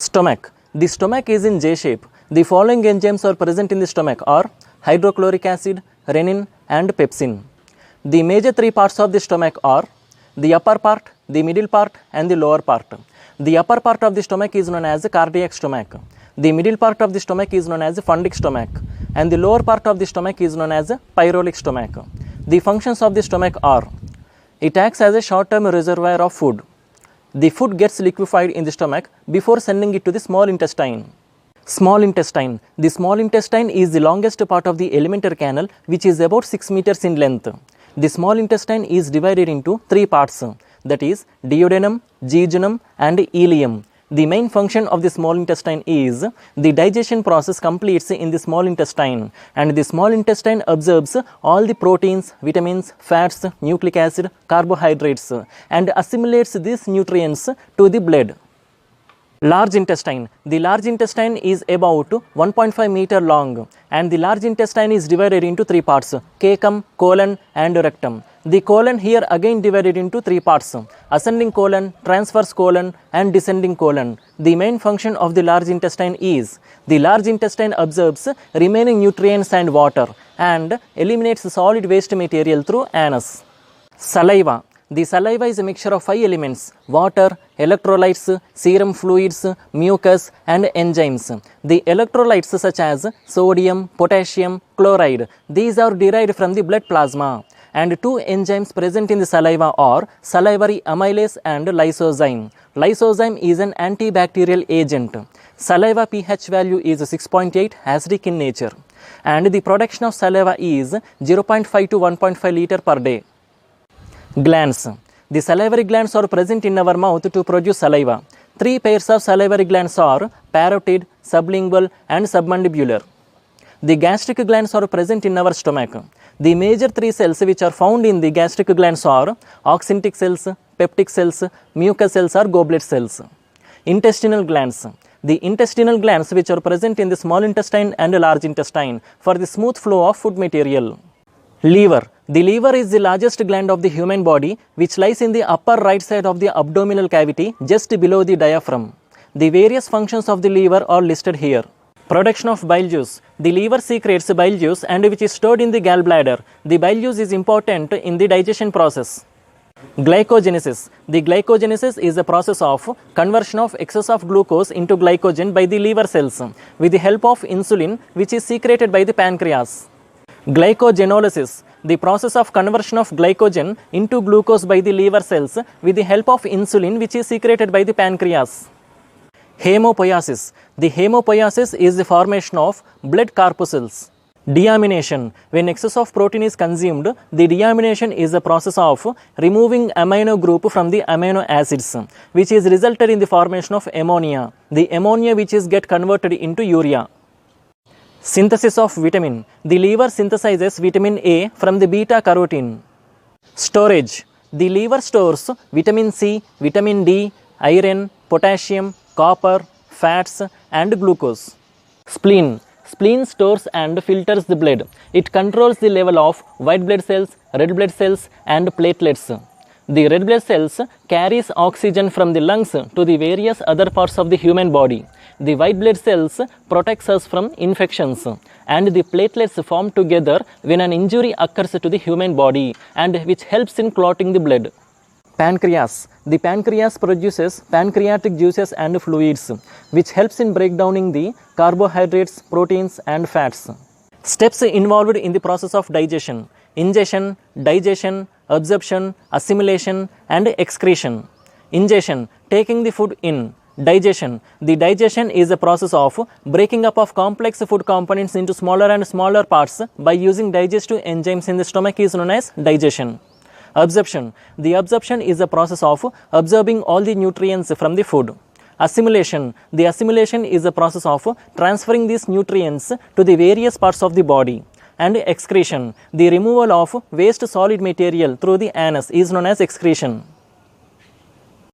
Stomach. The stomach is in J shape. The following enzymes are present in the stomach are hydrochloric acid, renin and pepsin. The major three parts of the stomach are the upper part, the middle part and the lower part. The upper part of the stomach is known as the cardiac stomach. The middle part of the stomach is known as the fundic stomach and the lower part of the stomach is known as the pyrolic stomach. The functions of the stomach are: it acts as a short-term reservoir of food. The food gets liquefied in the stomach before sending it to the small intestine. Small intestine. The small intestine is the longest part of the alimentary canal, which is about 6 meters in length. The small intestine is divided into three parts, that is duodenum, jejunum and ileum. The main function of the small intestine is the digestion process completes in the small intestine, and the small intestine absorbs all the proteins, vitamins, fats, nucleic acid, carbohydrates and assimilates these nutrients to the blood. Large intestine. The large intestine is about 1.5 meter long and the large intestine is divided into three parts: cecum, colon and rectum. The colon here again divided into three parts: ascending colon, transverse colon and descending colon. The main function of the large intestine is the large intestine absorbs remaining nutrients and water and eliminates solid waste material through anus. Saliva. The saliva is a mixture of 5 elements: water, electrolytes, serum fluids, mucus and enzymes. The electrolytes such as sodium, potassium, chloride, these are derived from the blood plasma. And two enzymes present in the saliva are salivary amylase and lysozyme. Lysozyme is an antibacterial agent. Saliva pH value is 6.8, acidic in nature. And the production of saliva is 0.5 to 1.5 liter per day. Glands. The salivary glands are present in our mouth to produce saliva. Three pairs of salivary glands are parotid, sublingual and submandibular. The gastric glands are present in our stomach. The major three cells which are found in the gastric glands are oxyntic cells, peptic cells, mucus cells or goblet cells. Intestinal glands. The intestinal glands which are present in the small intestine and large intestine for the smooth flow of food material. Liver. The liver is the largest gland of the human body which lies in the upper right side of the abdominal cavity just below the diaphragm. The various functions of the liver are listed here. Production of bile juice. The liver secretes bile juice and which is stored in the gallbladder. The bile juice is important in the digestion process. Glycogenesis. The glycogenesis is the process of conversion of excess of glucose into glycogen by the liver cells with the help of insulin which is secreted by the pancreas. Glycogenolysis. The process of conversion of glycogen into glucose by the liver cells with the help of insulin which is secreted by the pancreas. Hemopoiesis. The hemopoiesis is the formation of blood corpuscles. Deamination. When excess of protein is consumed, the deamination is the process of removing amino group from the amino acids, which is resulted in the formation of ammonia. The ammonia which is get converted into urea. Synthesis of vitamin. The liver synthesizes vitamin A from the beta carotene. Storage. The liver stores vitamin C, vitamin D, iron, potassium, copper, fats and glucose. Spleen. Spleen stores and filters the blood. It controls the level of white blood cells, red blood cells and platelets. The red blood cells carries oxygen from the lungs to the various other parts of the human body. The white blood cells protects us from infections and the platelets form together when an injury occurs to the human body and which helps in clotting the blood. Pancreas. The pancreas produces pancreatic juices and fluids which helps in breakdowning the carbohydrates, proteins and fats. Steps involved in the process of digestion: ingestion, digestion, absorption, assimilation and excretion. Ingestion, taking the food in. Digestion. The digestion is a process of breaking up of complex food components into smaller and smaller parts by using digestive enzymes in the stomach is known as digestion. Absorption. The absorption is a process of absorbing all the nutrients from the food. Assimilation. The assimilation is a process of transferring these nutrients to the various parts of the body. And excretion. The removal of waste solid material through the anus is known as excretion.